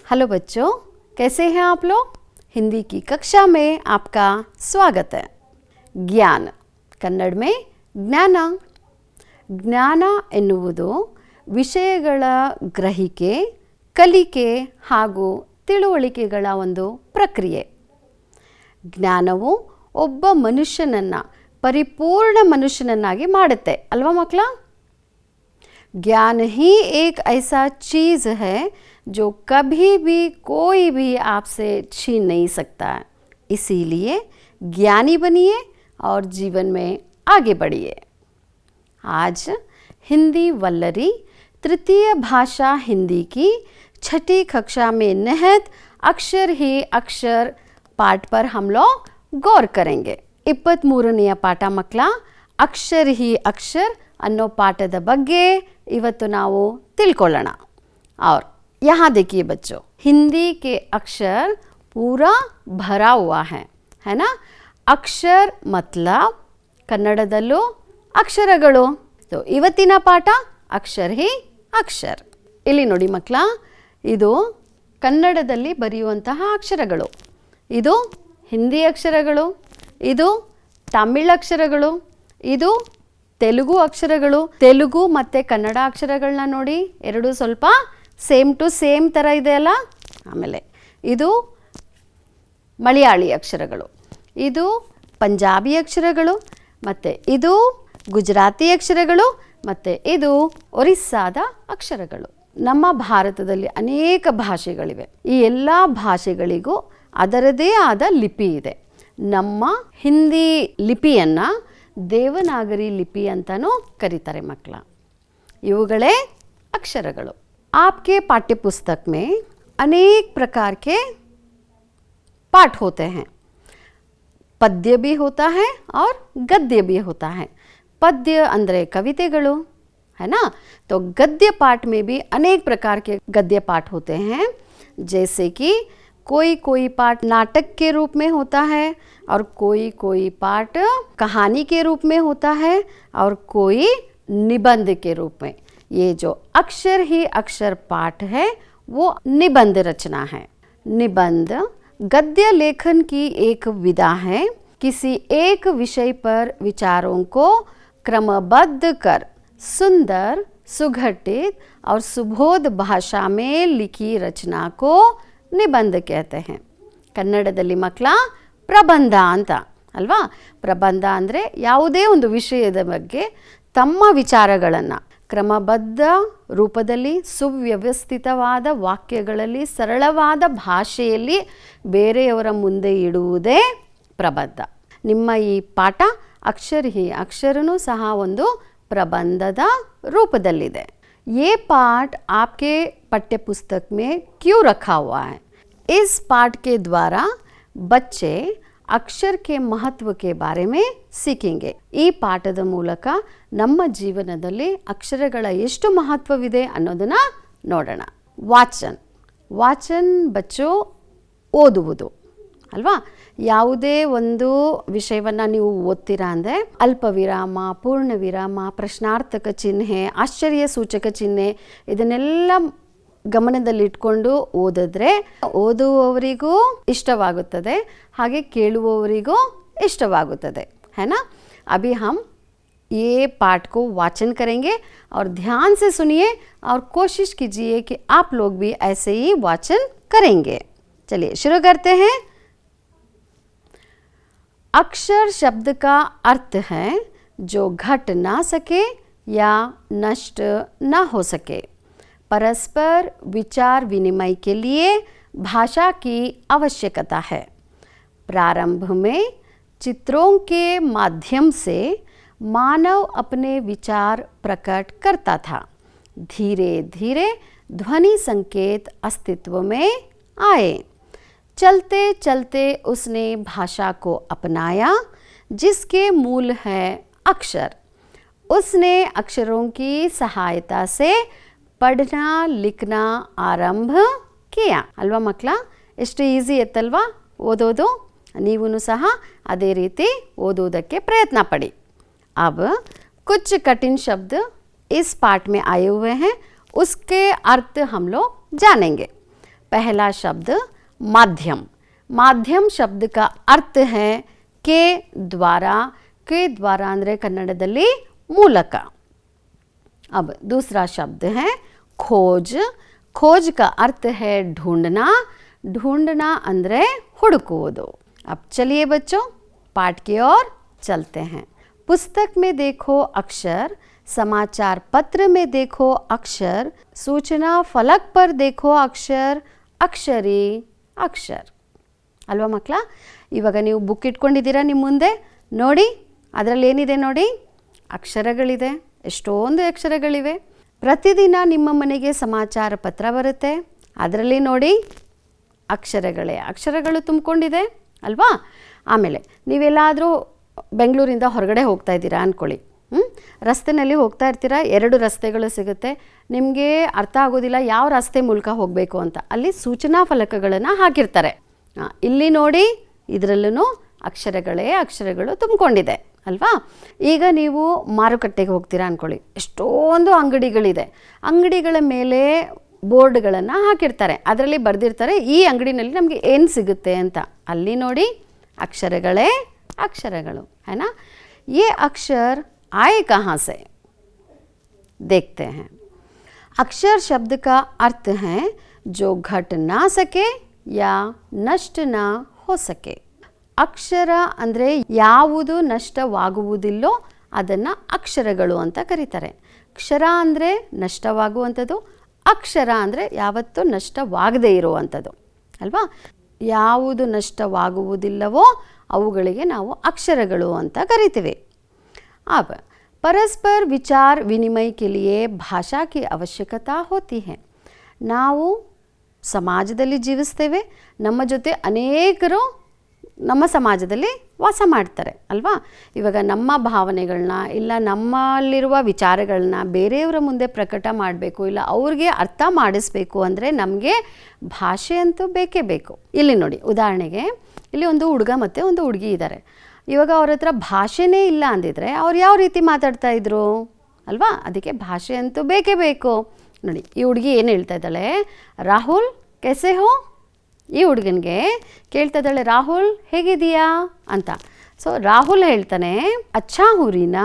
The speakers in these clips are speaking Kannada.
हेलो बच्चों, कैसे हैं आप लोग। हिंदी की कक्षा में आपका स्वागत है। ज्ञान ಕನ್ನಡ में ಜ್ಞಾನ ಜ್ಞಾನ ಎನ್ನುವುದು ವಿಷಯಗಳ ಗ್ರಹಿಕೆ, ಕಲಿಕೆ ಹಾಗೂ ತಿಳುವಳಿಕೆಗಳ ಒಂದು ಪ್ರಕ್ರಿಯೆ. ಜ್ಞಾನವು ಒಬ್ಬ ಮನುಷ್ಯನನ್ನು ಪರಿಪೂರ್ಣ ಮನುಷ್ಯನನ್ನಾಗಿ ಮಾಡುತ್ತೆ ಅಲ್ವಾ ಮಕ್ಕಳ. ज्ञान ही एक ऐसा चीज़ है जो कभी भी कोई भी आपसे छीन नहीं सकता है. इसीलिए ज्ञानी बनिए और जीवन में आगे बढ़िए. आज हिंदी वल्लरी तृतीय भाषा हिंदी की छठी कक्षा में निहित अक्षर ही अक्षर पाठ पर हम लोग गौर करेंगे. 23ನೇಯ ಪಾಠ ಮಕ್ಕಳ ಅಕ್ಷರ ಹಿ ಅಕ್ಷರ್ ಅನ್ನೋ ಪಾಠದ ಬಗ್ಗೆ ಇವತ್ತು ನಾವು ತಿಳ್ಕೊಳ್ಳೋಣ. और यहाँ देखिए बच्चों, हिंदी के अक्षर पूरा भरा हुआ है ना. ಅಕ್ಷರ मतलब ಕನ್ನಡದಲ್ಲೂ ಅಕ್ಷರಗಳು. ಸೊ ಇವತ್ತಿನ ಪಾಠ ಅಕ್ಷರ ಹಿ ಅಕ್ಷರ್. ಇಲ್ಲಿ ನೋಡಿ ಮಕ್ಕಳ, ಇದು ಕನ್ನಡದಲ್ಲಿ ಬರೆಯುವಂತಹ ಅಕ್ಷರಗಳು, ಇದು ಹಿಂದಿ ಅಕ್ಷರಗಳು, ಇದು ತಮಿಳ್ ಅಕ್ಷರಗಳು, ಇದು ತೆಲುಗು ಅಕ್ಷರಗಳು. ತೆಲುಗು ಮತ್ತು ಕನ್ನಡ ಅಕ್ಷರಗಳನ್ನ ನೋಡಿ, ಎರಡು ಸ್ವಲ್ಪ ಸೇಮ್ ಟು ಸೇಮ್ ಥರ ಇದೆಯಲ್ಲ. ಆಮೇಲೆ ಇದು ಮಲಯಾಳಿ ಅಕ್ಷರಗಳು, ಇದು ಪಂಜಾಬಿ ಅಕ್ಷರಗಳು, ಮತ್ತು ಇದು ಗುಜರಾತಿ ಅಕ್ಷರಗಳು, ಮತ್ತು ಇದು ಒರಿಸ್ಸಾದ ಅಕ್ಷರಗಳು. ನಮ್ಮ ಭಾರತದಲ್ಲಿ ಅನೇಕ ಭಾಷೆಗಳಿವೆ. ಈ ಎಲ್ಲ ಭಾಷೆಗಳಿಗೂ ಅದರದೇ ಆದ ಲಿಪಿ ಇದೆ. ನಮ್ಮ ಹಿಂದಿ ಲಿಪಿಯನ್ನು ದೇವನಾಗರಿ ಲಿಪಿ ಅಂತಲೂ ಕರೀತಾರೆ ಮಕ್ಕಳ. ಇವುಗಳೇ ಅಕ್ಷರಗಳು. आपके पाठ्य पुस्तक में अनेक प्रकार के पाठ होते हैं. पद्य भी होता है और गद्य भी होता है. पद्य ಅಂದರೆ कवितेಗಳು है ना. तो गद्य पाठ में भी अनेक प्रकार के गद्य पाठ होते हैं. जैसे कि कोई पाठ नाटक के रूप में होता है और कोई पाठ कहानी के रूप में होता है और कोई निबंध के रूप में. ये जो अक्षर ही अक्षर पाठ है वो निबंध रचना है. निबंध गद्य लेखन की एक विधा है. किसी एक विषय पर विचारों को क्रमबद्ध कर सुंदर, सुगठित और सुबोध भाषा में लिखी रचना को ನಿಬಂಧ कहते हैं. ಕನ್ನಡದಲ್ಲಿ ಮಕ್ಕಳ ಪ್ರಬಂಧ ಅಂತ ಅಲ್ವಾ. ಪ್ರಬಂಧ ಅಂದರೆ ಯಾವುದೇ ಒಂದು ವಿಷಯದ ಬಗ್ಗೆ ತಮ್ಮ ವಿಚಾರಗಳನ್ನು ಕ್ರಮಬದ್ಧ ರೂಪದಲ್ಲಿ ಸುವ್ಯವಸ್ಥಿತವಾದ ವಾಕ್ಯಗಳಲ್ಲಿ ಸರಳವಾದ ಭಾಷೆಯಲ್ಲಿ ಬೇರೆಯವರ ಮುಂದೆ ಇಡುವುದೇ ಪ್ರಬಂಧ. ನಿಮ್ಮ ಈ ಪಾಠ ಅಕ್ಷರ ಹಿ ಅಕ್ಷರನೂ ಸಹ ಒಂದು ಪ್ರಬಂಧದ ರೂಪದಲ್ಲಿದೆ. ये पाठ आपके पाठ्य पुस्तक में क्यों रखा हुआ है? इस पाठ के द्वारा बच्चे अक्षर के महत्व के बारे में सीखेंगे. ಈ ಪಾಠದ ಮೂಲಕ ನಮ್ಮ ಜೀವನದಲ್ಲಿ ಅಕ್ಷರಗಳ ಎಷ್ಟು ಮಹತ್ವವಿದೆ ಅನ್ನೋದನ್ನು ನೋಡೋಣ. ವಾಚನ್ ಬಚ್ಚೋ ಓದುವುದು ಅಲ್ವಾ. ಯಾವುದೇ ಒಂದು ವಿಷಯವನ್ನು ನೀವು ಓದ್ತೀರಾ ಅಂದರೆ ಅಲ್ಪ ವಿರಾಮ, ಪೂರ್ಣ ವಿರಾಮ, ಪ್ರಶ್ನಾರ್ಥಕ ಚಿಹ್ನೆ, ಆಶ್ಚರ್ಯ ಸೂಚಕ ಚಿಹ್ನೆ ಇದನ್ನೆಲ್ಲ ಗಮನದಲ್ಲಿಟ್ಕೊಂಡು ಓದಿದ್ರೆ ಓದುವವರಿಗೂ ಇಷ್ಟವಾಗುತ್ತದೆ, ಹಾಗೆ ಕೇಳುವವರಿಗೂ ಇಷ್ಟವಾಗುತ್ತದೆ है ना. अभी हम ये पाठ को वाचन करेंगे और ध्यान से सुनिए और कोशिश कीजिए कि आप लोग भी ऐसे ही वाचन करेंगे. चलिए शुरू करते हैं. अक्षर शब्द का अर्थ है जो घट ना सके या नष्ट ना हो सके. परस्पर विचार विनिमय के लिए भाषा की आवश्यकता है. प्रारंभ में चित्रों के माध्यम से मानव अपने विचार प्रकट करता था. धीरे धीरे ध्वनि संकेत अस्तित्व में आए. चलते चलते उसने भाषा को अपनाया जिसके मूल है अक्षर. उसने अक्षरों की सहायता से पढ़ना लिखना आरंभ किया. ಅಲ್ವಾ ಮಕ್ಕಳ, ಎಷ್ಟು ಈಸಿ ಇತ್ತಲ್ವಾ ಓದೋದು. ನೀವು ಸಹ ಅದೇ ರೀತಿ ಓದೋದಕ್ಕೆ ಪ್ರಯತ್ನ ಪಡಿ. अब कुछ कठिन शब्द इस पाठ में आए हुए हैं, उसके अर्थ हम लोग जानेंगे. पहला शब्द माध्यम। माध्यम शब्द का अर्थ है के द्वारा। के द्वारा ಅಂದರೆ ಕನ್ನಡದಲ್ಲಿ ಮೂಲಕ। अब दूसरा शब्द है खोज। खोज का अर्थ है ढूंढना। ढूंढना ಅಂದರೆ ಹುಡುಕುವುದು। अब चलिए बच्चों पाठ की ओर चलते हैं। पुस्तक में देखो अक्षर, समाचार पत्र में देखो अक्षर, सूचना फलक पर देखो अक्षर, ಅಕ್ಷರಿ ಅಕ್ಷರ್ ಅಲ್ವಾ ಮಕ್ಕಳ? ಇವಾಗ ನೀವು ಬುಕ್ ಇಟ್ಕೊಂಡಿದ್ದೀರಾ ನಿಮ್ಮ ಮುಂದೆ, ನೋಡಿ ಅದರಲ್ಲಿ ಏನಿದೆ ನೋಡಿ, ಅಕ್ಷರಗಳಿದೆ, ಎಷ್ಟೊಂದು ಅಕ್ಷರಗಳಿವೆ. ಪ್ರತಿದಿನ ನಿಮ್ಮ ಮನೆಗೆ ಸಮಾಚಾರ ಪತ್ರ ಬರುತ್ತೆ, ಅದರಲ್ಲಿ ನೋಡಿ ಅಕ್ಷರಗಳು ತುಂಬಿಕೊಂಡಿದೆ ಅಲ್ವಾ? ಆಮೇಲೆ ನೀವೆಲ್ಲಾದರೂ ಬೆಂಗಳೂರಿಂದ ಹೊರಗಡೆ ಹೋಗ್ತಾ ಇದ್ದೀರಾ ಅಂದ್ಕೊಳ್ಳಿ, ರಸ್ತೆಯಲ್ಲಿ ಹೋಗ್ತಾ ಇರ್ತೀರ, 2 ರಸ್ತೆಗಳು ಸಿಗುತ್ತೆ, ನಿಮಗೆ ಅರ್ಥ ಆಗೋದಿಲ್ಲ ಯಾವ ರಸ್ತೆ ಮೂಲಕ ಹೋಗಬೇಕು ಅಂತ. ಅಲ್ಲಿ ಸೂಚನಾ ಫಲಕಗಳನ್ನು ಹಾಕಿರ್ತಾರೆ. ಇಲ್ಲಿ ನೋಡಿ ಇದರಲ್ಲೂ ಅಕ್ಷರಗಳು ತುಂಬಿಕೊಂಡಿದೆ ಅಲ್ವಾ? ಈಗ ನೀವು ಮಾರುಕಟ್ಟೆಗೆ ಹೋಗ್ತೀರಾ ಅಂದ್ಕೊಳ್ಳಿ, ಎಷ್ಟೊಂದು ಅಂಗಡಿಗಳಿದೆ, ಅಂಗಡಿಗಳ ಮೇಲೆ ಬೋರ್ಡ್ಗಳನ್ನು ಹಾಕಿರ್ತಾರೆ, ಅದರಲ್ಲಿ ಬರೆದಿರ್ತಾರೆ ಈ ಅಂಗಡಿನಲ್ಲಿ ನಮಗೆ ಏನು ಸಿಗುತ್ತೆ ಅಂತ. ಅಲ್ಲಿ ನೋಡಿ ಅಕ್ಷರಗಳು है ना? ये अक्षर आए कहाँ से, देखते हैं। अक्षर शब्द का अर्थ है जो घट ना सके या नष्ट ना हो सके। ಅಕ್ಷರ ಅಂದರೆ ಯಾವುದು ನಷ್ಟವಾಗುವುದಿಲ್ಲೋ ಅದನ್ನು ಅಕ್ಷರಗಳು ಅಂತ ಕರೀತಾರೆ. ಕ್ಷರ ಅಂದರೆ ನಷ್ಟವಾಗುವಂಥದ್ದು, ಅಕ್ಷರ ಅಂದರೆ ಯಾವತ್ತೂ ನಷ್ಟವಾಗದೇ ಇರುವಂಥದ್ದು ಅಲ್ವಾ? ಯಾವುದು ನಷ್ಟವಾಗುವುದಿಲ್ಲವೋ ಅವುಗಳಿಗೆ ನಾವು ಅಕ್ಷರಗಳು ಅಂತ ಕರಿತೀವಿ. अब परस्पर विचार विनिमय के लिए भाषा की आवश्यकता होती है। ನಾವು ಸಮಾಜದಲ್ಲಿ ಜೀವಿಸ್ತೇವೆ, ನಮ್ಮ ಜೊತೆ ಅನೇಕರು ನಮ್ಮ ಸಮಾಜದಲ್ಲಿ ವಾಸ ಮಾಡ್ತಾರೆ ಅಲ್ವಾ? ಇವಾಗ ನಮ್ಮ ಭಾವನೆಗಳನ್ನ ಇಲ್ಲ ನಮ್ಮಲ್ಲಿರುವ ವಿಚಾರಗಳನ್ನ ಬೇರೆಯವರ ಮುಂದೆ ಪ್ರಕಟ ಮಾಡಬೇಕು, ಇಲ್ಲ ಅವ್ರಿಗೆ ಅರ್ಥ ಮಾಡಿಸ್ಬೇಕು ಅಂದರೆ ನಮಗೆ ಭಾಷೆ ಅಂತೂ ಬೇಕೇ ಬೇಕು. ಇಲ್ಲಿ ನೋಡಿ, ಉದಾಹರಣೆಗೆ ಇಲ್ಲಿ ಒಂದು ಹುಡುಗ ಮತ್ತು ಒಂದು ಹುಡುಗಿ ಇದ್ದಾರೆ. ಇವಾಗ ಅವ್ರ ಹತ್ರ ಭಾಷೆನೇ ಇಲ್ಲ ಅಂದಿದ್ರೆ ಅವ್ರು ಯಾವ ರೀತಿ ಮಾತಾಡ್ತಾ ಇದ್ರು ಅಲ್ವಾ? ಅದಕ್ಕೆ ಭಾಷೆ ಅಂತೂ ಬೇಕೇ ಬೇಕು. ನೋಡಿ ಈ ಹುಡುಗಿ ಏನು ಹೇಳ್ತಾ ಇದ್ದಾಳೆ, ರಾಹುಲ್ कैसे हो? ಈ ಹುಡುಗನಿಗೆ ಕೇಳ್ತಾ ಇದ್ದಾಳೆ, ರಾಹುಲ್ ಹೇಗಿದೆಯಾ ಅಂತ. ಸೊ ರಾಹುಲ್ ಹೇಳ್ತಾನೆ, ಅಚ್ಚಾ ಹೂ ರೀನಾ,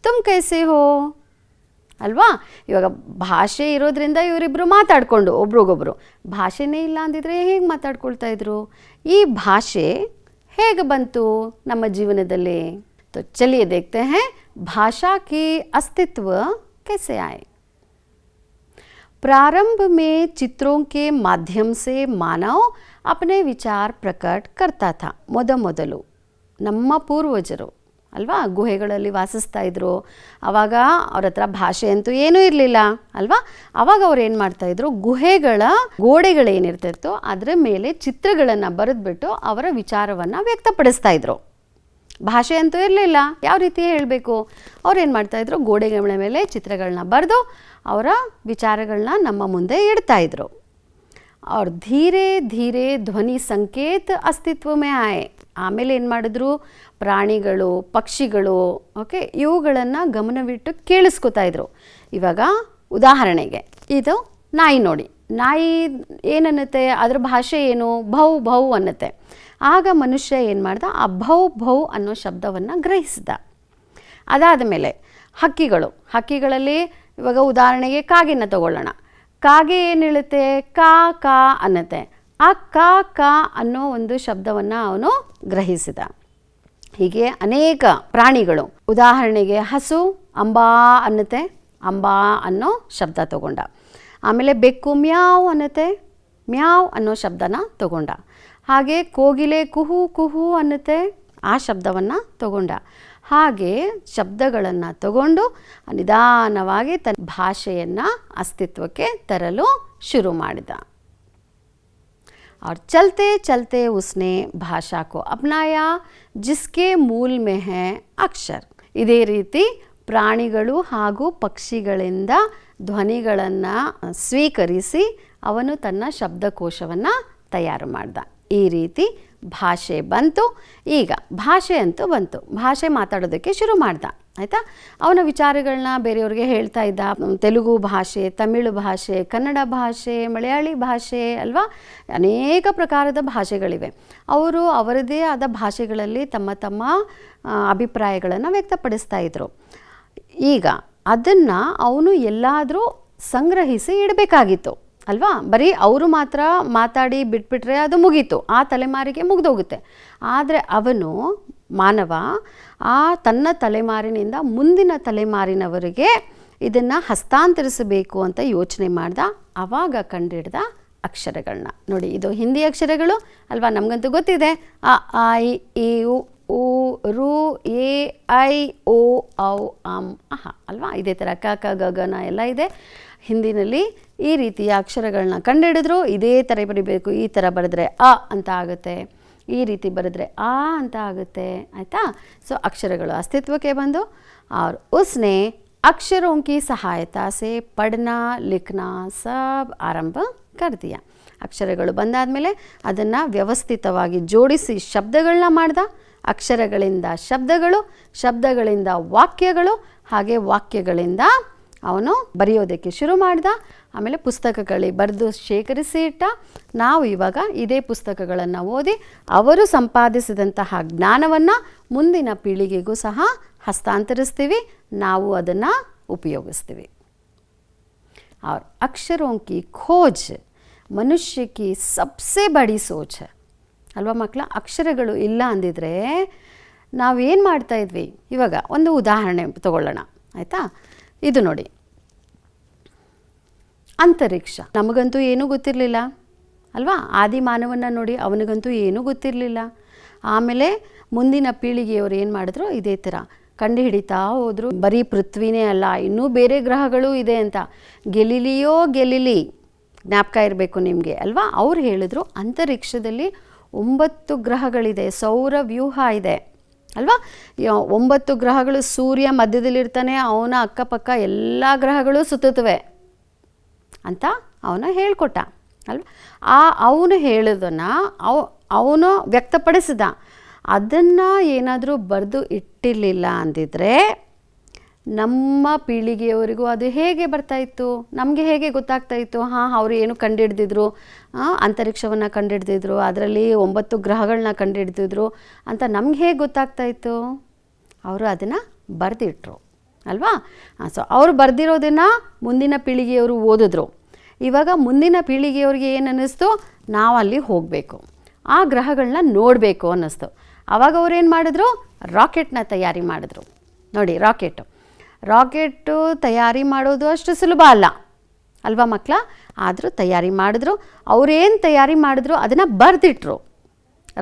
ತುಮ್ ಕೈಸೆ ಹೋ ಅಲ್ವಾ? ಇವಾಗ ಭಾಷೆ ಇರೋದ್ರಿಂದ ಇವರಿಬ್ಬರು ಮಾತಾಡಿಕೊಂಡು ಒಬ್ರಿಗೊಬ್ರು, ಭಾಷೆನೇ ಇಲ್ಲ ಅಂದಿದ್ರೆ ಹೇಗೆ ಮಾತಾಡ್ಕೊಳ್ತಾ ಇದ್ರು? ಈ ಭಾಷೆ ಹೇಗೆ ಬಂತು ನಮ್ಮ ಜೀವನದಲ್ಲಿ? तो चलिए देखते हैं भाषा की अस्तित्व कैसे आए। प्रारंभ में चित्रों के माध्यम से मानव अपने विचार प्रकट करता था। ಮೊದಲು ನಮ್ಮ ಪೂರ್ವಜರು ಅಲ್ವಾ ಗುಹೆಗಳಲ್ಲಿ ವಾಸಿಸ್ತಾ ಇದ್ರು, ಆವಾಗ ಅವ್ರ ಹತ್ರ ಭಾಷೆ ಅಂತೂ ಏನೂ ಇರಲಿಲ್ಲ ಅಲ್ವಾ? ಆವಾಗ ಅವ್ರು ಏನು ಮಾಡ್ತಾಯಿದ್ರು, ಗುಹೆಗಳ ಗೋಡೆಗಳೇನಿರ್ತಿತ್ತೋ ಅದರ ಮೇಲೆ ಚಿತ್ರಗಳನ್ನು ಬರೆದ್ಬಿಟ್ಟು ಅವರ ವಿಚಾರವನ್ನು ವ್ಯಕ್ತಪಡಿಸ್ತಾ ಇದ್ರು. ಭಾಷೆ ಅಂತೂ ಇರಲಿಲ್ಲ, ಯಾವ ರೀತಿ ಹೇಳಬೇಕು? ಅವ್ರು ಏನು ಮಾಡ್ತಾಯಿದ್ರು, ಗೋಡೆಗಳ ಮೇಲೆ ಚಿತ್ರಗಳನ್ನ ಬರೆದು ಅವರ ವಿಚಾರಗಳನ್ನ ನಮ್ಮ ಮುಂದೆ ಇಡ್ತಾಯಿದ್ರು. ಅವ್ರ ಧೀರೆ ಧೀರೆ ಧ್ವನಿ ಸಂಕೇತ ಅಸ್ತಿತ್ವ ಮೇ ಆಯೆ. ಆಮೇಲೆ ಏನು ಮಾಡಿದ್ರು, ಪ್ರಾಣಿಗಳು, ಪಕ್ಷಿಗಳು, ಓಕೆ, ಇವುಗಳನ್ನು ಗಮನವಿಟ್ಟು ಕೇಳಿಸ್ಕೊತಾ ಇದ್ರು. ಇವಾಗ ಉದಾಹರಣೆಗೆ ಇದು ನಾಯಿ ನೋಡಿ, ನಾಯಿ ಏನನ್ನುತ್ತೆ, ಅದರ ಭಾಷೆ ಏನು, ಭೌ ಭೌ ಅನ್ನುತ್ತೆ. ಆಗ ಮನುಷ್ಯ ಏನು ಮಾಡ್ದ, ಆ ಭೌ ಅನ್ನೋ ಶಬ್ದವನ್ನು ಗ್ರಹಿಸಿದ. ಅದಾದ ಮೇಲೆ ಹಕ್ಕಿಗಳಲ್ಲಿ ಇವಾಗ ಉದಾಹರಣೆಗೆ ಕಾಗೆನ ತಗೊಳ್ಳೋಣ. ಕಾಗೆ ಏನು ಹೇಳುತ್ತೆ, ಕಾ ಅನ್ನತ್ತೆ. ಆ ಕಾ ಅನ್ನೋ ಒಂದು ಶಬ್ದವನ್ನು ಅವನು ಗ್ರಹಿಸಿದ. ಹೀಗೆ ಅನೇಕ ಪ್ರಾಣಿಗಳು, ಉದಾಹರಣೆಗೆ ಹಸು ಅಂಬಾ ಅನ್ನತ್ತೆ, ಅಂಬಾ ಅನ್ನೋ ಶಬ್ದ ತಗೊಂಡ. ಆಮೇಲೆ ಬೆಕ್ಕು ಮ್ಯಾವ್ ಅನ್ನತ್ತೆ, ಮ್ಯಾವ್ ಅನ್ನೋ ಶಬ್ದನ ತಗೊಂಡ. ಹಾಗೆ ಕೋಗಿಲೆ ಕುಹು ಅನ್ನತ್ತೆ, ಆ ಶಬ್ದವನ್ನು ತಗೊಂಡ. ಹಾಗೆ ಶಬ್ದಗಳನ್ನು ತಗೊಂಡು ನಿಧಾನವಾಗಿ ತನ್ನ ಭಾಷೆಯನ್ನು ಅಸ್ತಿತ್ವಕ್ಕೆ ತರಲು ಶುರು ಮಾಡಿದ. और चलते चलते उसने भाषा को अपनाया जिसके मूल में है अक्षर। ಇದೇ ರೀತಿ ಪ್ರಾಣಿಗಳು ಹಾಗೂ ಪಕ್ಷಿಗಳಿಂದ ಧ್ವನಿಗಳನ್ನು ಸ್ವೀಕರಿಸಿ ಅವನು ತನ್ನ ಶಬ್ದಕೋಶವನ್ನು ತಯಾರು ಮಾಡ್ದ. ಈ ರೀತಿ ಭಾಷೆ ಬಂತು. ಈಗ ಭಾಷೆ ಅಂತೂ ಬಂತು, ಭಾಷೆ ಮಾತಾಡೋದಕ್ಕೆ ಶುರು ಮಾಡ್ದ. ಆಯಿತಾ, ಅವನ ವಿಚಾರಗಳನ್ನ ಬೇರೆಯವ್ರಿಗೆ ಹೇಳ್ತಾ ಇದ್ದ. ತೆಲುಗು ಭಾಷೆ, ತಮಿಳು ಭಾಷೆ, ಕನ್ನಡ ಭಾಷೆ, ಮಲಯಾಳಿ ಭಾಷೆ ಅಲ್ವಾ, ಅನೇಕ ಪ್ರಕಾರದ ಭಾಷೆಗಳಿವೆ. ಅವರು ಅವರದೇ ಆದ ಭಾಷೆಗಳಲ್ಲಿ ತಮ್ಮ ತಮ್ಮ ಅಭಿಪ್ರಾಯಗಳನ್ನು ವ್ಯಕ್ತಪಡಿಸ್ತಾ ಇದ್ದರು. ಈಗ ಅದನ್ನು ಅವನು ಎಲ್ಲಾದರೂ ಸಂಗ್ರಹಿಸಿ ಇಡಬೇಕಾಗಿತ್ತು ಅಲ್ವಾ. ಬರೀ ಅವರು ಮಾತ್ರ ಮಾತಾಡಿ ಬಿಟ್ಬಿಟ್ರೆ ಅದು ಮುಗೀತು, ಆ ತಲೆಮಾರಿಗೆ ಮುಗಿದೋಗುತ್ತೆ. ಆದರೆ ಅವನು ಮಾನವ ತನ್ನ ತಲೆಮಾರಿನಿಂದ ಮುಂದಿನ ತಲೆಮಾರಿನವರಿಗೆ ಇದನ್ನು ಹಸ್ತಾಂತರಿಸಬೇಕು ಅಂತ ಯೋಚನೆ ಮಾಡ್ದ. ಆವಾಗ ಕಂಡುಹಿಡ್ದ ಅಕ್ಷರಗಳನ್ನ. ನೋಡಿ, ಇದು ಹಿಂದಿ ಅಕ್ಷರಗಳು ಅಲ್ವಾ, ನಮಗಂತೂ ಗೊತ್ತಿದೆ. ಅ ಆ ಇ ಈ ಉ ಊ ರು ಎ ಐ ಓ ಔ ಅಂ ಅಹ ಅಲ್ವಾ. ಇದೇ ಥರ ಕ ಕ ಗ ಗ ನ ಎಲ್ಲ ಇದೆ ಹಿಂದಿನಲ್ಲಿ. ಈ ರೀತಿಯ ಅಕ್ಷರಗಳನ್ನ ಕಂಡುಹಿಡಿದ್ರು. ಇದೇ ಥರ ಬರೀಬೇಕು. ಈ ಥರ ಬರೆದ್ರೆ ಅ ಅಂತ ಆಗುತ್ತೆ, ಈ ರೀತಿ ಬರೆದ್ರೆ ಆ ಅಂತ ಆಗುತ್ತೆ. ಆಯಿತಾ. ಸೊ ಅಕ್ಷರಗಳು ಅಸ್ತಿತ್ವಕ್ಕೆ ಬಂದು और उसने अक्षरों की सहायता से पढ़ना लिखना सब ಆರಂಭ कर दिया. ಅಕ್ಷರಗಳು ಬಂದಾದಮೇಲೆ ಅದನ್ನು ವ್ಯವಸ್ಥಿತವಾಗಿ ಜೋಡಿಸಿ ಶಬ್ದಗಳನ್ನ ಮಾಡ್ದ. ಅಕ್ಷರಗಳಿಂದ ಶಬ್ದಗಳು, ಶಬ್ದಗಳಿಂದ ವಾಕ್ಯಗಳು, ಹಾಗೆ ವಾಕ್ಯಗಳಿಂದ ಅವನು ಬರೆಯೋದಕ್ಕೆ ಶುರು ಮಾಡ್ದ. ಆಮೇಲೆ ಪುಸ್ತಕಗಳಿಗೆ ಬರೆದು ಶೇಖರಿಸಿ ಇಟ್ಟ. ನಾವು ಇವಾಗ ಇದೇ ಪುಸ್ತಕಗಳನ್ನು ಓದಿ ಅವರು ಸಂಪಾದಿಸಿದಂತಹ ಜ್ಞಾನವನ್ನು ಮುಂದಿನ ಪೀಳಿಗೆಗೂ ಸಹ ಹಸ್ತಾಂತರಿಸ್ತೀವಿ, ನಾವು ಅದನ್ನು ಉಪಯೋಗಿಸ್ತೀವಿ. और अक्षरों की खोज ಮನುಷ್ಯ ಕಿ ಸಬ್ಸೆ ಬಡಿ ಸೋಚ್ ಅಲ್ವಾ ಮಕ್ಕಳ. ಅಕ್ಷರಗಳು ಇಲ್ಲ ಅಂದಿದ್ರೆ ನಾವೇನು ಮಾಡ್ತಾ ಇದ್ವಿ. ಇವಾಗ ಒಂದು ಉದಾಹರಣೆ ತಗೊಳ್ಳೋಣ ಆಯಿತಾ. ಇದು ನೋಡಿ, ಅಂತರಿಕ್ಷ. ನಮಗಂತೂ ಏನೂ ಗೊತ್ತಿರಲಿಲ್ಲ ಅಲ್ವಾ. ಆದಿ ಮಾನವನ ನೋಡಿ, ಅವನಿಗಂತೂ ಏನೂ ಗೊತ್ತಿರಲಿಲ್ಲ. ಆಮೇಲೆ ಮುಂದಿನ ಪೀಳಿಗೆಯವರು ಏನು ಮಾಡಿದ್ರು, ಇದೇ ಥರ ಕಂಡು ಹಿಡಿತಾ ಹೋದರು. ಬರೀ ಪೃಥ್ವಿನೇ ಅಲ್ಲ, ಇನ್ನೂ ಬೇರೆ ಗ್ರಹಗಳು ಇದೆ ಅಂತ. ಗೆಲಿಲಿಯೋ ಗೆಲಿಲಿ ಜ್ಞಾಪಕ ಇರಬೇಕು ನಿಮಗೆ ಅಲ್ವಾ. ಅವ್ರು ಹೇಳಿದ್ರು ಅಂತರಿಕ್ಷದಲ್ಲಿ 9 ಗ್ರಹಗಳಿದೆ, ಸೌರ ವ್ಯೂಹ ಇದೆ ಅಲ್ವಾ. 9 ಗ್ರಹಗಳು, ಸೂರ್ಯ ಮಧ್ಯದಲ್ಲಿರ್ತಾನೆ, ಅವನ ಅಕ್ಕಪಕ್ಕ ಎಲ್ಲ ಗ್ರಹಗಳು ಸುತ್ತುತ್ತವೆ ಅಂತ ಅವನು ಹೇಳ್ಕೊಟ್ಟ ಅಲ್ವಾ. ಅವನು ಹೇಳೋದನ್ನು ಅವನು ವ್ಯಕ್ತಪಡಿಸಿದ. ಅದನ್ನು ಏನಾದರೂ ಬರೆದು ಇಟ್ಟಿರಲಿಲ್ಲ ಅಂದಿದ್ರೆ ನಮ್ಮ ಪೀಳಿಗೆಯವರಿಗೂ ಅದು ಹೇಗೆ ಬರ್ತಾಯಿತ್ತು, ನಮಗೆ ಹೇಗೆ ಗೊತ್ತಾಗ್ತಾಯಿತ್ತು. ಅವರು ಏನು ಕಂಡುಹಿಡ್ದಿದ್ರು, ಅಂತರಿಕ್ಷವನ್ನು ಕಂಡುಹಿಡ್ದಿದ್ರು, ಅದರಲ್ಲಿ 9 ಗ್ರಹಗಳನ್ನ ಕಂಡುಹಿಡ್ದಿದ್ರು ಅಂತ ನಮ್ಗೆ ಹೇಗೆ ಗೊತ್ತಾಗ್ತಾಯಿತ್ತು. ಅವರು ಅದನ್ನು ಬರೆದಿಟ್ರು ಅಲ್ವಾ. ಸೊ ಅವರು ಬರೆದಿರೋದನ್ನು ಮುಂದಿನ ಪೀಳಿಗೆಯವರು ಓದಿದ್ರು. ಇವಾಗ ಮುಂದಿನ ಪೀಳಿಗೆಯವ್ರಿಗೆ ಏನು ಅನ್ನಿಸ್ತು, ನಾವು ಅಲ್ಲಿ ಹೋಗಬೇಕು, ಆ ಗ್ರಹಗಳನ್ನ ನೋಡಬೇಕು ಅನ್ನಿಸ್ತು. ಆವಾಗ ಅವ್ರು ಏನು ಮಾಡಿದ್ರು, ರಾಕೆಟ್ನ ತಯಾರಿ ಮಾಡಿದ್ರು. ನೋಡಿ, ರಾಕೆಟ್ಟು ತಯಾರಿ ಮಾಡೋದು ಅಷ್ಟು ಸುಲಭ ಅಲ್ಲ ಅಲ್ವಾ ಮಕ್ಕಳ. ಆದರೂ ತಯಾರಿ ಮಾಡಿದ್ರು. ಅವರೇನು ತಯಾರಿ ಮಾಡಿದ್ರು ಅದನ್ನು ಬರೆದಿಟ್ರು.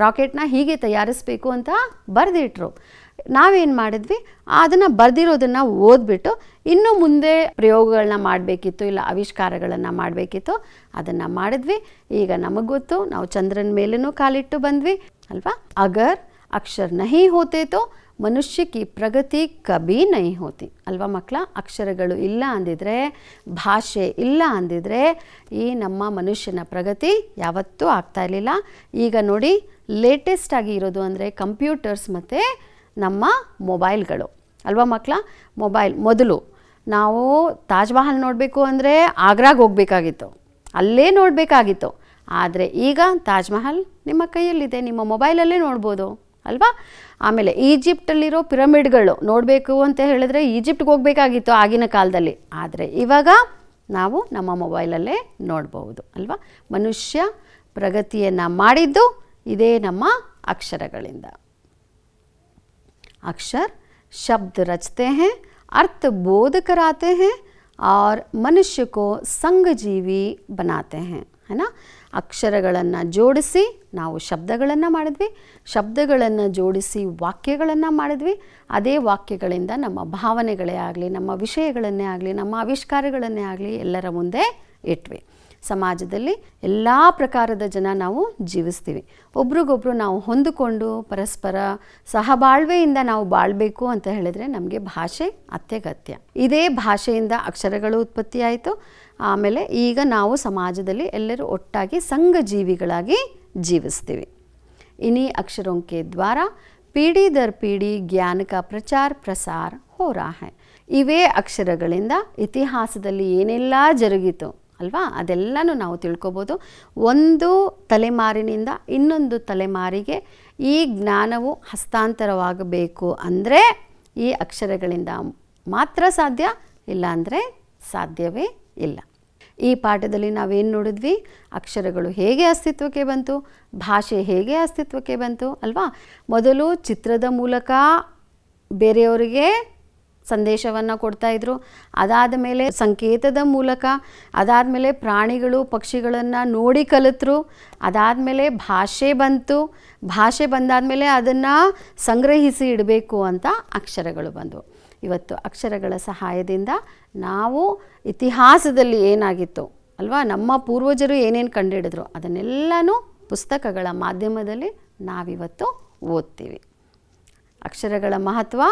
ರಾಕೆಟ್ನ ಹೀಗೆ ತಯಾರಿಸಬೇಕು ಅಂತ ಬರೆದಿಟ್ರು. ನಾವೇನು ಮಾಡಿದ್ವಿ, ಅದನ್ನು ಬರೆದಿರೋದನ್ನು ಓದ್ಬಿಟ್ಟು ಇನ್ನು ಮುಂದೆ ಪ್ರಯೋಗಗಳನ್ನ ಮಾಡಬೇಕಿತ್ತು, ಇಲ್ಲ ಆವಿಷ್ಕಾರಗಳನ್ನು ಮಾಡಬೇಕಿತ್ತು, ಅದನ್ನು ಮಾಡಿದ್ವಿ. ಈಗ ನಮಗೆ ಗೊತ್ತು, ನಾವು ಚಂದ್ರನ ಮೇಲೂ ಕಾಲಿಟ್ಟು ಬಂದ್ವಿ ಅಲ್ವಾ. ಅಗರ್ ಅಕ್ಷರ ನಹಿ ಹೋತೆ ತೋ ಮನುಷ್ಯ ಕಿ ಪ್ರಗತಿ ಕಬಿ ನಹಿ ಹೋತಿ ಅಲ್ವಾ ಮಕ್ಕಳ. ಅಕ್ಷರಗಳು ಇಲ್ಲ ಅಂದಿದ್ರೆ, ಭಾಷೆ ಇಲ್ಲ ಅಂದಿದ್ರೆ ಈ ನಮ್ಮ ಮನುಷ್ಯನ ಪ್ರಗತಿ ಯಾವತ್ತೂ ಆಗ್ತಾ ಇರಲಿಲ್ಲ. ಈಗ ನೋಡಿ, ಲೇಟೆಸ್ಟ್ ಆಗಿ ಇರೋದು ಅಂದರೆ ಕಂಪ್ಯೂಟರ್ಸ್ ಮತ್ತು ನಮ್ಮ ಮೊಬೈಲ್ಗಳು ಅಲ್ವಾ ಮಕ್ಕಳ. ಮೊದಲು ನಾವು ತಾಜ್ ಮಹಲ್ ನೋಡಬೇಕು ಅಂದರೆ ಆಗ್ರಾಗೆ ಹೋಗಬೇಕಾಗಿತ್ತು, ಅಲ್ಲೇ ನೋಡಬೇಕಾಗಿತ್ತು. ಆದರೆ ಈಗ ತಾಜ್ ಮಹಲ್ ನಿಮ್ಮ ಕೈಯಲ್ಲಿದೆ, ನಿಮ್ಮ ಮೊಬೈಲಲ್ಲೇ ನೋಡ್ಬೋದು ಅಲ್ವಾ. ಆಮೇಲೆ ಈಜಿಪ್ಟಲ್ಲಿರೋ ಪಿರಮಿಡ್ಗಳು ನೋಡಬೇಕು ಅಂತ ಹೇಳಿದ್ರೆ ಈಜಿಪ್ಟ್ಗೆ ಹೋಗಬೇಕಾಗಿತ್ತು ಆಗಿನ ಕಾಲದಲ್ಲಿ. ಆದರೆ ಇವಾಗ ನಾವು ನಮ್ಮ ಮೊಬೈಲಲ್ಲೇ ನೋಡ್ಬೋದು ಅಲ್ವಾ. ಮನುಷ್ಯ ಪ್ರಗತಿಯನ್ನು ಮಾಡಿದ್ದು ಇದೇ ನಮ್ಮ ಅಕ್ಷರಗಳಿಂದ. ಅಕ್ಷರ ಶಬ್ದ ರಚತೆ हैं, अर्थ बोध कराते हैं और मनुष्य को संगजीवी बनाते हैं है ना. ಅಕ್ಷರಗಳನ್ನು ಜೋಡಿಸಿ ನಾವು ಶಬ್ದಗಳನ್ನು ಮಾಡಿದ್ವಿ, ಶಬ್ದಗಳನ್ನು ಜೋಡಿಸಿ ವಾಕ್ಯಗಳನ್ನು ಮಾಡಿದ್ವಿ. ಅದೇ ವಾಕ್ಯಗಳಿಂದ ನಮ್ಮ ಭಾವನೆಗಳೇ ಆಗಲಿ, ನಮ್ಮ ವಿಷಯಗಳನ್ನೇ ಆಗಲಿ, ನಮ್ಮ ಆವಿಷ್ಕಾರಗಳನ್ನೇ ಆಗಲಿ ಎಲ್ಲರ ಮುಂದೆ ಇಟ್ವಿ. ಸಮಾಜದಲ್ಲಿ ಎಲ್ಲ ಪ್ರಕಾರದ ಜನ ನಾವು ಜೀವಿಸ್ತೀವಿ. ಒಬ್ರಿಗೊಬ್ರು ನಾವು ಹೊಂದಿಕೊಂಡು ಪರಸ್ಪರ ಸಹಬಾಳ್ವೆಯಿಂದ ನಾವು ಬಾಳಬೇಕು ಅಂತ ಹೇಳಿದರೆ ನಮಗೆ ಭಾಷೆ ಅತ್ಯಗತ್ಯ. ಇದೇ ಭಾಷೆಯಿಂದ ಅಕ್ಷರಗಳು ಉತ್ಪತ್ತಿಯಾಯಿತು. ಆಮೇಲೆ ಈಗ ನಾವು ಸಮಾಜದಲ್ಲಿ ಎಲ್ಲರೂ ಒಟ್ಟಾಗಿ ಸಂಘಜೀವಿಗಳಾಗಿ ಜೀವಿಸ್ತೀವಿ. इन्हीं अक्षरों के द्वारा पीढ़ी दर पीढ़ी ज्ञान का प्रचार प्रसार हो रहा है. ಇವೇ ಅಕ್ಷರಗಳಿಂದ ಇತಿಹಾಸದಲ್ಲಿ ಏನೆಲ್ಲ ಜರುಗಿತು ಅಲ್ವಾ, ಅದೆಲ್ಲನೂ ನಾವು ತಿಳ್ಕೊಬೋದು. ಒಂದು ತಲೆಮಾರಿನಿಂದ ಇನ್ನೊಂದು ತಲೆಮಾರಿಗೆ ಈ ಜ್ಞಾನವು ಹಸ್ತಾಂತರವಾಗಬೇಕು ಅಂದರೆ ಈ ಅಕ್ಷರಗಳಿಂದ ಮಾತ್ರ ಸಾಧ್ಯ, ಇಲ್ಲ ಅಂದರೆ ಸಾಧ್ಯವೇ ಇಲ್ಲ. ಈ ಪಾಠದಲ್ಲಿ ನಾವೇನು ನೋಡಿದ್ವಿ, ಅಕ್ಷರಗಳು ಹೇಗೆ ಅಸ್ತಿತ್ವಕ್ಕೆ ಬಂತು, ಭಾಷೆ ಹೇಗೆ ಅಸ್ತಿತ್ವಕ್ಕೆ ಬಂತು ಅಲ್ವಾ. ಮೊದಲು ಚಿತ್ರದ ಮೂಲಕ ಬೇರೆಯವರಿಗೆ ಸಂದೇಶವನ್ನು ಕೊಡ್ತಾಯಿದ್ರು, ಅದಾದ ಮೇಲೆ ಸಂಕೇತದ ಮೂಲಕ, ಅದಾದಮೇಲೆ ಪ್ರಾಣಿಗಳು ಪಕ್ಷಿಗಳನ್ನು ನೋಡಿ ಕಲಿತರು, ಅದಾದಮೇಲೆ ಭಾಷೆ ಬಂತು, ಭಾಷೆ ಬಂದಾದಮೇಲೆ ಅದನ್ನು ಸಂಗ್ರಹಿಸಿ ಇಡಬೇಕು ಅಂತ ಅಕ್ಷರಗಳು ಬಂದವು. ಇವತ್ತು ಅಕ್ಷರಗಳ ಸಹಾಯದಿಂದ ನಾವು ಇತಿಹಾಸದಲ್ಲಿ ಏನಾಗಿತ್ತು ಅಲ್ವಾ, ನಮ್ಮ ಪೂರ್ವಜರು ಏನೇನು ಕಂಡುಹಿಡಿದ್ರು ಅದನ್ನೆಲ್ಲನೂ ಪುಸ್ತಕಗಳ ಮಾಧ್ಯಮದಲ್ಲಿ ನಾವಿವತ್ತು ಓದ್ತೀವಿ. ಅಕ್ಷರಗಳ ಮಹತ್ವ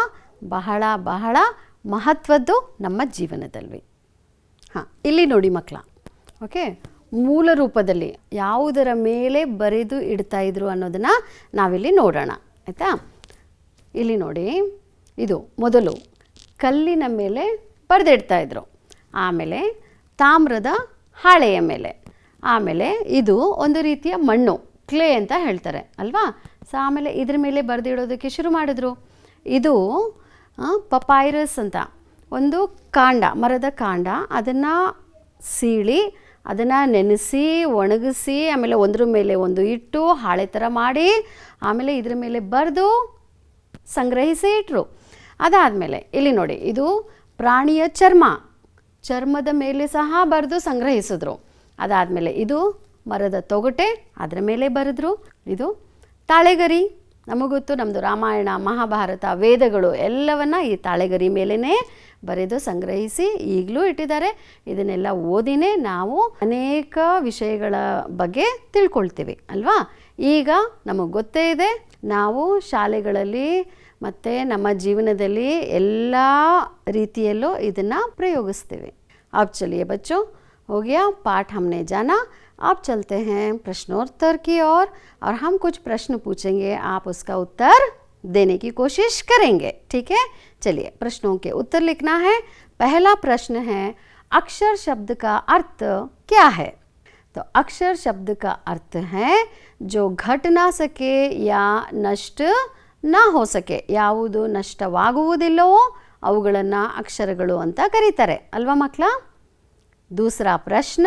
ಬಹಳ ಬಹಳ ಮಹತ್ವದ್ದು ನಮ್ಮ ಜೀವನದಲ್ಲಿ. ಇಲ್ಲಿ ನೋಡಿ ಮಕ್ಕಳ, ಓಕೆ, ಮೂಲ ರೂಪದಲ್ಲಿ ಯಾವುದರ ಮೇಲೆ ಬರೆದು ಇಡ್ತಾ ಇದ್ರು ಅನ್ನೋದನ್ನು ನಾವಿಲ್ಲಿ ನೋಡೋಣ, ಆಯಿತಾ. ಇಲ್ಲಿ ನೋಡಿ, ಇದು ಮೊದಲು ಕಲ್ಲಿನ ಮೇಲೆ ಬರೆದಿಡ್ತಾ ಇದ್ರು, ಆಮೇಲೆ ತಾಮ್ರದ ಹಾಳೆಯ ಮೇಲೆ, ಆಮೇಲೆ ಇದು ಒಂದು ರೀತಿಯ ಮಣ್ಣು, ಕ್ಲೇ ಅಂತ ಹೇಳ್ತಾರೆ ಅಲ್ವಾ. ಸೊ ಆಮೇಲೆ ಇದ್ರ ಮೇಲೆ ಬರೆದಿಡೋದಕ್ಕೆ ಶುರು ಮಾಡಿದ್ರು. ಇದು ಪಪೈರಸ್ ಅಂತ ಒಂದು ಕಾಂಡ, ಮರದ ಕಾಂಡ, ಅದನ್ನು ಸೀಳಿ ಅದನ್ನು ನೆನೆಸಿ ಒಣಗಿಸಿ ಆಮೇಲೆ ಒಂದ್ರ ಮೇಲೆ ಒಂದು ಇಟ್ಟು ಹಾಳೆ ಥರ ಮಾಡಿ ಆಮೇಲೆ ಇದ್ರ ಮೇಲೆ ಬರೆದು ಸಂಗ್ರಹಿಸಿ ಇಟ್ಟರು. ಅದಾದಮೇಲೆ ಇಲ್ಲಿ ನೋಡಿ, ಇದು ಪ್ರಾಣಿಯ ಚರ್ಮದ ಮೇಲೆ ಸಹ ಬರೆದು ಸಂಗ್ರಹಿಸಿದ್ರು. ಅದಾದಮೇಲೆ ಇದು ಮರದ ತೊಗಟೆ, ಅದರ ಮೇಲೆ ಬರೆದ್ರು. ಇದು ತಾಳೆಗರಿ, ನಮಗೊತ್ತು, ನಮ್ಮದು ರಾಮಾಯಣ ಮಹಾಭಾರತ ವೇದಗಳು ಎಲ್ಲವನ್ನು ಈ ತಾಳೆಗರಿ ಮೇಲೇ ಬರೆದು ಸಂಗ್ರಹಿಸಿ ಈಗಲೂ ಇಟ್ಟಿದ್ದಾರೆ. ಇದನ್ನೆಲ್ಲ ಓದಿನೇ ನಾವು ಅನೇಕ ವಿಷಯಗಳ ಬಗ್ಗೆ ತಿಳ್ಕೊಳ್ತೀವಿ ಅಲ್ವಾ. ಈಗ ನಮಗೆ ಗೊತ್ತೇ ಇದೆ, ನಾವು ಶಾಲೆಗಳಲ್ಲಿ ಮತ್ತು ನಮ್ಮ ಜೀವನದಲ್ಲಿ ಎಲ್ಲ ರೀತಿಯಲ್ಲೂ ಇದನ್ನು ಪ್ರಯೋಗಿಸ್ತೀವಿ. अब चलिए बच्चों, हो गया पाठ हमने जाना. अब चलते हैं प्रश्नोत्तर की ओर और हम कुछ प्रश्न पूछेंगे, आप उसका उत्तर देने की कोशिश करेंगे, ठीक है. चलिए प्रश्नों के उत्तर लिखना है. पहला प्रश्न है, अक्षर शब्द का अर्थ क्या है? तो अक्षर शब्द का अर्थ है जो घट ना सके या नष्ट ना हो सके, ಯಾವುದು ನಷ್ಟವಾಗುವುದಿಲ್ಲವೋ ಅವುಗಳನ್ನು ಅಕ್ಷರಗಳು ಅಂತ ಕರೀತಾರೆ ಅಲ್ವಾ ಮಕ್ಕಳ. दूसरा प्रश्न,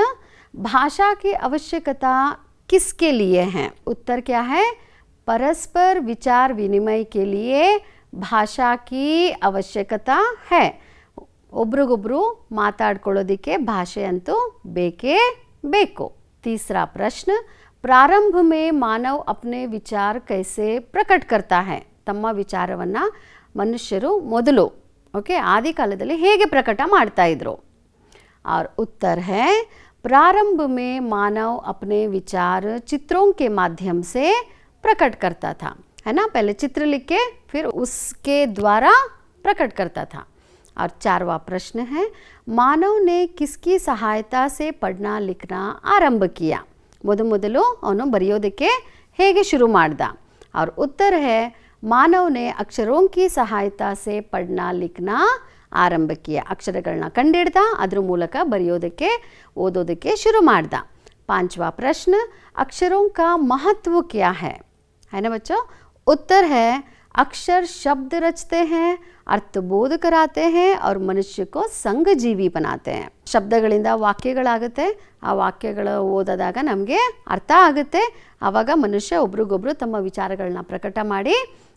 भाषा की आवश्यकता किसके लिए है? उत्तर क्या है? परस्पर विचार विनिमय के लिए भाषा की आवश्यकता है. ಒಬ್ರಿಗೊಬ್ರು ಮಾತಾಡ್ಕೊಳ್ಳೋದಕ್ಕೆ ಭಾಷೆ ಅಂತೂ ಬೇಕೇ ಬೇಕು. तीसरा प्रश्न, प्रारंभ में मानव अपने विचार कैसे प्रकट करता है? ತಮ್ಮ ವಿಚಾರವನ್ನು ಮನುಷ್ಯರು ಮೊದಲು ಆದಿಕಾಲದಲ್ಲಿ ಹೇಗೆ ಪ್ರಕಟ ಮಾಡ್ತಾ ಇದ್ರು? और उत्तर है, प्रारंभ में मानव अपने विचार चित्रों के माध्यम से प्रकट करता था, है ना. पहले चित्र लिख के फिर उसके द्वारा प्रकट करता था. और चारवा प्रश्न है, मानव ने किसकी सहायता से पढ़ना लिखना आरंभ किया? ಮೊದಲು ಅವನು ಬರೆಯೋದಕ್ಕೆ ಹೇಗೆ ಶುರು ಮಾಡ್ದ? और उत्तर है, मानव ने अक्षरों की सहायता से पढ़ना लिखना ಆರಂಭ ಕಿಯ. ಅಕ್ಷರಗಳನ್ನ ಕಂಡಿಡ್ದ, ಅದ್ರ ಮೂಲಕ ಬರೆಯೋದಕ್ಕೆ ಓದೋದಕ್ಕೆ ಶುರು ಮಾಡ್ದ. पांचवा प्रश्न, अक्षरों का महत्व क्या है ना बच्चों? उत्तर है, अक्षर शब्द रचते हैं, ಅರ್ಥಬೋಧ कराते हैं और मनुष्य को ಸಂಘಜೀವಿ बनाते हैं. ಶಬ್ದಗಳಿಂದ ವಾಕ್ಯಗಳಾಗುತ್ತೆ, ಆ ವಾಕ್ಯಗಳು ಓದಿದಾಗ ನಮಗೆ ಅರ್ಥ ಆಗುತ್ತೆ, ಆವಾಗ ಮನುಷ್ಯ ಒಬ್ರಿಗೊಬ್ರು ತಮ್ಮ ವಿಚಾರಗಳನ್ನ ಪ್ರಕಟ ಮಾಡಿ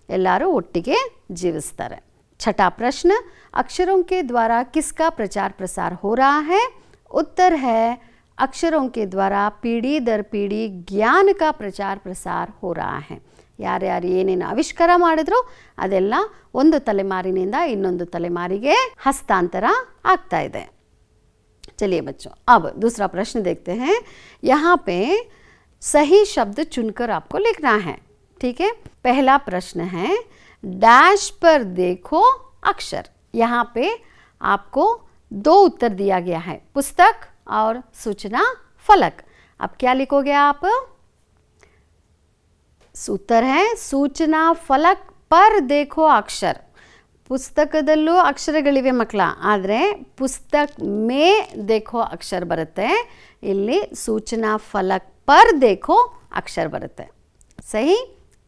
ಎಲ್ಲರೂ ಒಟ್ಟಿಗೆ ಜೀವಿಸ್ತಾರೆ. छठा प्रश्न, अक्षरों के द्वारा किसका प्रचार प्रसार हो रहा है? उत्तर है, अक्षरों के द्वारा पीढ़ी दर पीढ़ी ज्ञान का प्रचार प्रसार हो रहा है. ಯಾರ್ಯಾರು ಏನೇನು ಆವಿಷ್ಕಾರ ಮಾಡಿದ್ರು ಅದೆಲ್ಲ ಒಂದು ತಲೆಮಾರಿನಿಂದ ಇನ್ನೊಂದು ತಲೆಮಾರಿಗೆ ಹಸ್ತಾಂತರ ಆಗ್ತಾ ಇದೆ. चलिए बच्चों, अब दूसरा प्रश्न देखते हैं. यहाँ पे सही शब्द चुनकर आपको लिखना है, ठीक है. पहला प्रश्न है, डैश पर देखो अक्षर. यहाँ पे आपको दो उत्तर दिया गया है, पुस्तक और सूचना फलक. अब क्या लिखोगे आप? उत्तर है सूचना फलक पर देखो ಅಕ್ಷರ. ಪುಸ್ತಕದಲ್ಲೂ ಅಕ್ಷರಗಳಿವೆ ಮಕ್ಕಳ, ಆದರೆ ಪುಸ್ತಕ ಮೇ देखो ಅಕ್ಷರ ಬರುತ್ತೆ. ಇಲ್ಲಿ सूचना फलक पर देखो अक्षर बरते. सही.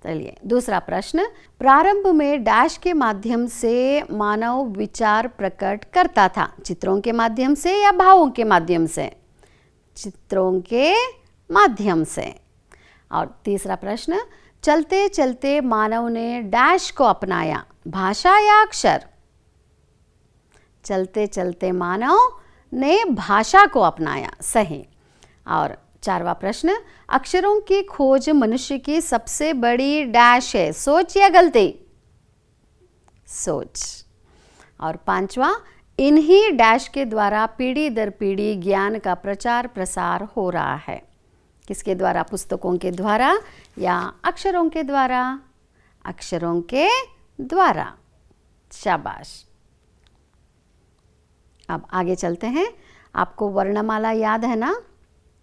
चलिए दूसरा प्रश्न. प्रारंभ में डैश के माध्यम से मानव विचार प्रकट करता था. चित्रों के माध्यम से या भावों के माध्यम से? चित्रों के माध्यम से. और तीसरा प्रश्न. चलते चलते मानव ने डैश को अपनाया. भाषा या अक्षर? चलते चलते मानव ने भाषा को अपनाया. सही. और चारवा प्रश्न. अक्षरों की खोज मनुष्य की सबसे बड़ी डैश है. सोच या गलती? सोच. और पांचवा. इन्हीं डैश के द्वारा पीढ़ी दर पीढ़ी ज्ञान का प्रचार प्रसार हो रहा है. किसके द्वारा? पुस्तकों के द्वारा या अक्षरों के द्वारा? अक्षरों के द्वारा. शाबाश. अब आगे चलते हैं. आपको वर्णमाला याद है ना?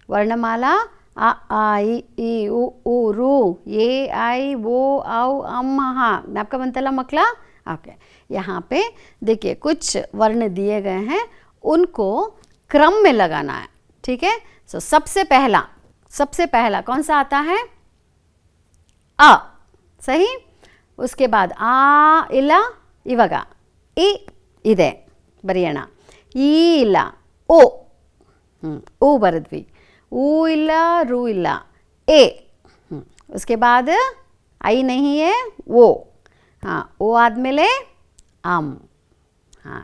वर्णमाला अ आ इ ई उ ऊ रू ए आई ओ औ अम हा. आपका बनतला मकला. ओके. यहाँ पे देखिए कुछ वर्ण दिए गए हैं, उनको क्रम में लगाना है. ठीक है. सो सबसे पहला कौन सा आता है? अ. सही. उसके बाद आ ಇಲ್ಲ ಇವಾಗ ಇ ಇದೆ ಬರೆಯೋಣ. ಈ ಇಲ್ಲ ಓ. ಓ ಬರೆದ್ವಿ. ऊ ಇಲ್ಲ रू ಇಲ್ಲ ए. उसके बाद आई नहीं है वो. हाँ ओ आदमेले आम. हाँ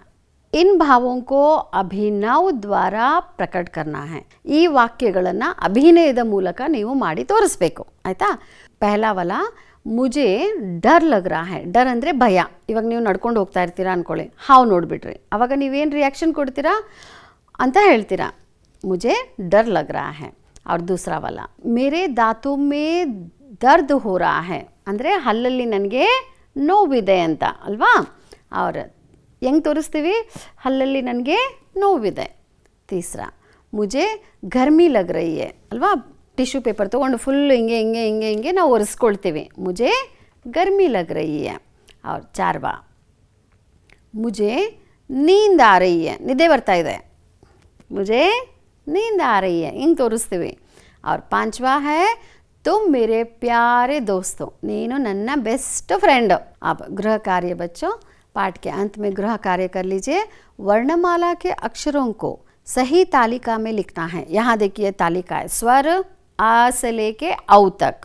इन भावों को ಅಭಿನವ್ ದ್ವಾರ ಪ್ರಕಟ करना है. ಈ ವಾಕ್ಯಗಳನ್ನು ಅಭಿನಯದ ಮೂಲಕ ನೀವು ಮಾಡಿ ತೋರಿಸ್ಬೇಕು. ಆಯಿತಾ. ಪಹಲಾ ವಾಲಾ ಮುಜೆ ಡರ್ ಲಗ್ ರಹಾ ಹೈ. ಡರ್ ಅಂದರೆ ಭಯ. ಇವಾಗ ನೀವು ನಡ್ಕೊಂಡು ಹೋಗ್ತಾ ಇರ್ತೀರಾ ಅಂದ್ಕೊಳ್ಳಿ, ಹಾವು ನೋಡಿಬಿಟ್ರಿ, ಅವಾಗ ನೀವೇನು ರಿಯಾಕ್ಷನ್ ಕೊಡ್ತೀರಾ ಅಂತ ಹೇಳ್ತೀರಾ, मुझे डर लग रहा है. और दूसरा वाला मेरे दांतों में दर्द हो रहा है ಅಂದರೆ ಹಲ್ಲಲ್ಲಿ ನನಗೆ ನೋವಿದೆ ಅಂತ ಅಲ್ವಾ. और ಹೆಂಗೆ ತೋರಿಸ್ತೀವಿ? ಹಲ್ಲಲ್ಲಿ ನನಗೆ ನೋವಿದೆ. तीसरा मुझे गर्मी लग रही है ಅಲ್ವಾ. ಟಿಶ್ಯೂ ಪೇಪರ್ ತೊಗೊಂಡು ಫುಲ್ ಹಿಂಗೆ ನಾವು ಒರೆಸ್ಕೊಳ್ತೀವಿ. मुझे गर्मी लग रही है. और चारवा मुझे नींद आ रही है. ನಿದ್ದೆ ಬರ್ತಾ ಇದೆ. मुझे नींद आ रही है. ಹಿಂಗೆ ತೋರಿಸ್ತೀವಿ. और पांचवा है तुम मेरे प्यारे दोस्तों. ನೀನು ನನ್ನ बेस्ट फ्रेंड. अब गृह कार्य बच्चों, पाठ के अंत में गृह कार्य कर लीजिए. वर्णमाला के अक्षरों को सही तालिका में लिखना है. यहाँ देखिए तालिका है. स्वर आ से लेके औ तक.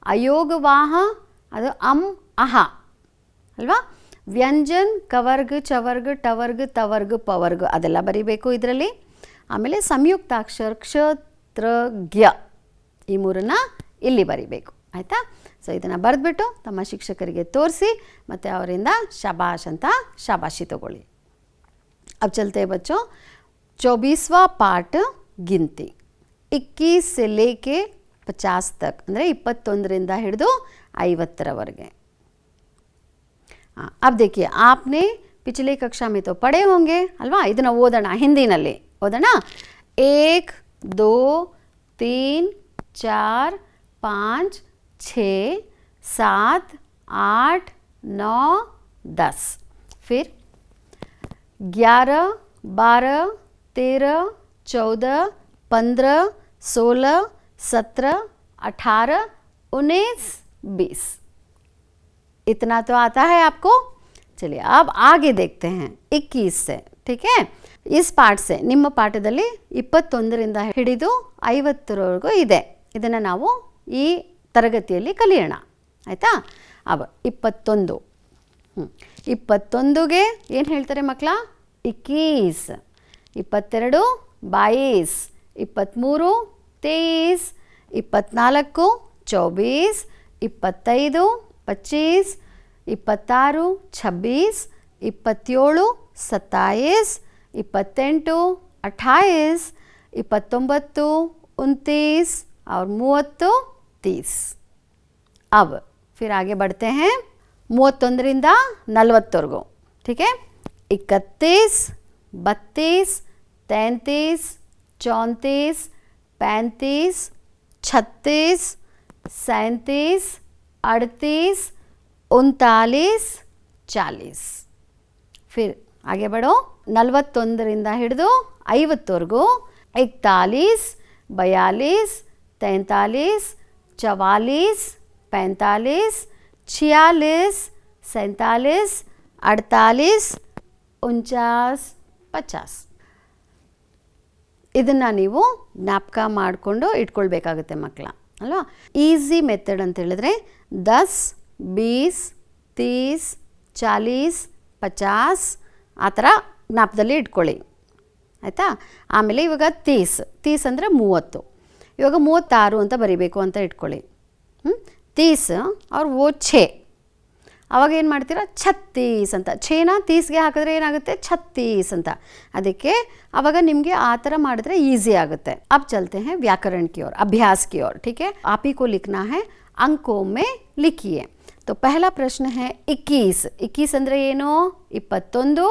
अयोगवाह ಅದು ಅಂ ಅಹ ಅಲ್ವಾ. ವ್ಯಂಜನ್ ಕವರ್ಗ ಚವರ್ಗ ಟವರ್ಗ ತವರ್ಗ ಪವರ್ಗ ಅದೆಲ್ಲ ಬರಿಬೇಕು ಇದರಲ್ಲಿ. ಆಮೇಲೆ ಸಂಯುಕ್ತಾಕ್ಷರ ಕ್ಷ ತ್ರ ಗ್ಯ ಈ ಮೂರನ್ನು ಇಲ್ಲಿ ಬರಿಬೇಕು. ಆಯಿತಾ. ಸೊ ಇದನ್ನು ಬರೆದ್ಬಿಟ್ಟು ತಮ್ಮ ಶಿಕ್ಷಕರಿಗೆ ತೋರಿಸಿ ಮತ್ತು ಅವರಿಂದ ಶಬಾಷ್ ಅಂತ ಶಾಬಾಷಿ ತಗೊಳ್ಳಿ. अब चलते हैं बच्चों. 24वां पाठ गिनती. 21 से लेके 50 तक ಅಂದರೆ 21ರಿಂದ ಹಿಡಿದು 50ರವರೆಗೆ. अब देखिए आपने पिछले कक्षा में तो पढ़े होंगे अल्वा. ಇದನ್ನು ಓದೋಣ ಹಿಂದಿನಲ್ಲಿ. ಓದೋಣ. 1 2 3 4 5 6 7 8 9 10. फिर 11 12 13 14 15 16 17 18 19 20. इतना तो आता है आपको. चलिए अब आगे देखते हैं 21 से. ठीक है. इस पाठ से ನಿಮ್ಮ ಪಾಠದಲ್ಲಿ 21ರಿಂದ ಹಿಡಿದು 50ರವರೆಗೂ ಇದೆ. ಇದನ್ನು ನಾವು ಈ ತರಗತಿಯಲ್ಲಿ ಕಲಿಯೋಣ. ಆಯಿತಾ. अब 21 21ಗೆ ಏನು ಹೇಳ್ತಾರೆ ಮಕ್ಕಳ? 21 22 22 23 23 24 24 25 25 26 26 27 27 28 28 29 29 और 30 30. अब फिर आगे बढ़ते हैं 31ರಿಂದ 40ವರೆಗೂ. ठीक है. 31 32 33 34 35 36 37 38, 39, 40. फिर आगे बढ़ो, 41ರಿಂದ ಹಿಡಿದು 50ವರೆಗೂ 41, 42, 43, 44, 45, 46, 47, 48, 49, 50. ಇದನ್ನು ನೀವು ಜ್ಞಾಪಕ ಮಾಡಿಕೊಂಡು ಇಟ್ಕೊಳ್ಬೇಕಾಗುತ್ತೆ ಮಕ್ಕಳ ಅಲ್ವಾ. ಈಸಿ ಮೆಥಡ್ ಅಂತ ಹೇಳಿದ್ರೆ 10, 20, 30, 40, 50 ಆ ಥರ ಜ್ಞಾಪದಲ್ಲಿ ಇಟ್ಕೊಳ್ಳಿ ಆಯಿತಾ. ಆಮೇಲೆ ಇವಾಗ 30 ಅಂದರೆ 30, ಇವಾಗ 36 ಅಂತ ಬರಿಬೇಕು ಅಂತ ಇಟ್ಕೊಳ್ಳಿ. 30 ಅವ್ರು ಓ ಛೇ, ಅವಾಗ ಏನು ಮಾಡ್ತೀರಾ 36 ಅಂತ. ಛೇನ 30ಗೆ ಹಾಕಿದ್ರೆ ಏನಾಗುತ್ತೆ 36 ಅಂತ. ಅದಕ್ಕೆ ಅವಾಗ ನಿಮಗೆ ಆ ಥರ ಮಾಡಿದ್ರೆ ಈಸಿ ಆಗುತ್ತೆ. अब चलते हैं व्याकरण की ओर, अभ्यास की ओर. ठीक है, आप ही को लिखना है, अंकों में लिखिए. तो पहला प्रश्न है 21. 21 ಅಂದರೆ ಏನು 21.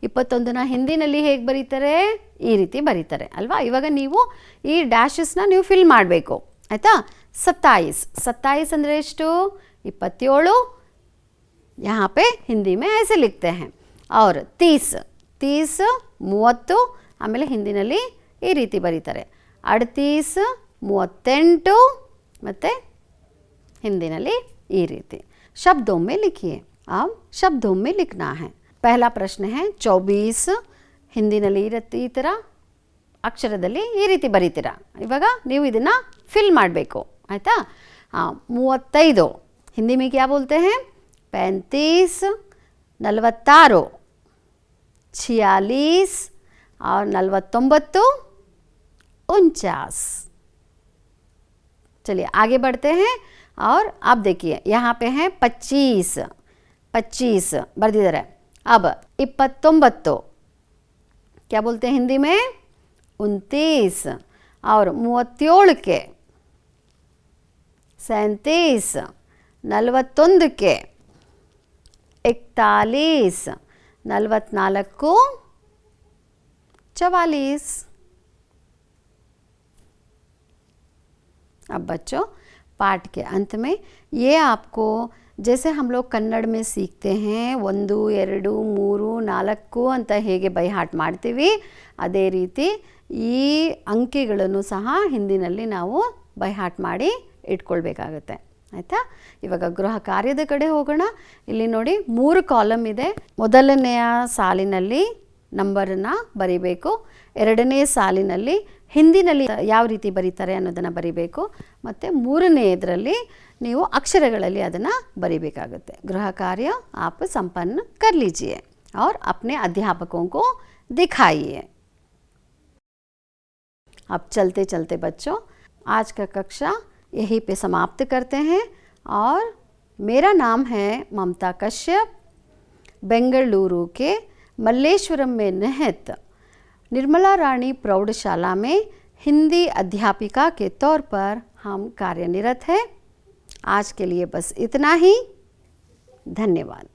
21ನ ಹಿಂದಿನಲ್ಲಿ ಹೇಗೆ ಬರೀತಾರೆ ಈ ರೀತಿ ಬರೀತಾರೆ ಅಲ್ವಾ. ಇವಾಗ ನೀವು ಈ ಡ್ಯಾಶಸ್ನ ನೀವು ಫಿಲ್ ಮಾಡಬೇಕು ಆಯಿತಾ. 27. 27 ಅಂದರೆ ಎಷ್ಟು 27. यहाँ पे हिंदी में ऐसे लिखते हैं. और 30 30 ಆಮೇಲೆ ಹಿಂದಿನಲ್ಲಿ ಈ ರೀತಿ ಬರೀತಾರೆ. 38 38 ಮತ್ತು ಹಿಂದಿನಲ್ಲಿ ಈ ರೀತಿ. शब्दों में लिखिए. अब शब्दों में लिखना है. पहला प्रश्न है 24. ಹಿಂದಿನಲ್ಲಿ ಈ ಥರ ಅಕ್ಷರದಲ್ಲಿ ಈ ರೀತಿ ಬರೀತೀರಾ. ಇವಾಗ ನೀವು ಇದನ್ನು ಫಿಲ್ ಮಾಡಬೇಕು ಆಯಿತಾ. 35 हिंदी में क्या बोलते हैं 35, 46, 46 और 49, 49. चलिए आगे बढ़ते हैं. और अब देखिए यहाँ पे है 25 25 ಬರ್ದಿದ್ದಾರೆ. अब 29 क्या बोलते हैं हिंदी में 29. और 37 के 37, 41 के 41, 44, 44. अब बच्चों पाठ के अंत में ये आपको जैसे हम लोग कन्नड़ में सीखते हैं 1 2 3 4 ಅಂತ ಹೇಗೆ ಬೈ ಹಾರ್ಟ್ ಮಾಡ್ತೀವಿ ಅದೇ ರೀತಿ ಈ ಅಂಕೆಗಳನ್ನು ಸಹ ಹಿಂದಿನಲ್ಲಿ ನಾವು ಬೈ ಹಾರ್ಟ್ ಮಾಡಿ ಇಟ್ಕೊಳ್ಬೇಕಾಗುತ್ತೆ ಆಯಿತಾ. ಇವಾಗ ಗೃಹ ಕಾರ್ಯದ ಕಡೆ ಹೋಗೋಣ. ಇಲ್ಲಿ ನೋಡಿ 3 ಕಾಲಮ್ ಇದೆ. ಮೊದಲನೆಯ ಸಾಲಿನಲ್ಲಿ ನಂಬರನ್ನು ಬರಿಬೇಕು, ಎರಡನೇ ಸಾಲಿನಲ್ಲಿ ಹಿಂದಿನಲ್ಲಿ ಯಾವ ರೀತಿ ಬರೀತಾರೆ ಅನ್ನೋದನ್ನು ಬರಿಬೇಕು, ಮತ್ತು ಮೂರನೆಯದರಲ್ಲಿ ನೀವು ಅಕ್ಷರಗಳಲ್ಲಿ ಅದನ್ನು ಬರಿಬೇಕಾಗುತ್ತೆ. ಗೃಹ ಕಾರ್ಯ आप संपन्न कर लीजिए और अपने अध्यापकों को दिखाइए. अब चलते चलते बच्चों आज का कक्षा यहीं पे समाप्त करते हैं. और मेरा नाम है ममता कश्यप. बेंगलुरु के मल्लेश्वरम में निहित निर्मला रानी प्रौढ़शाला में हिंदी अध्यापिका के तौर पर हम कार्यनिरत हैं. आज के लिए बस इतना ही. धन्यवाद.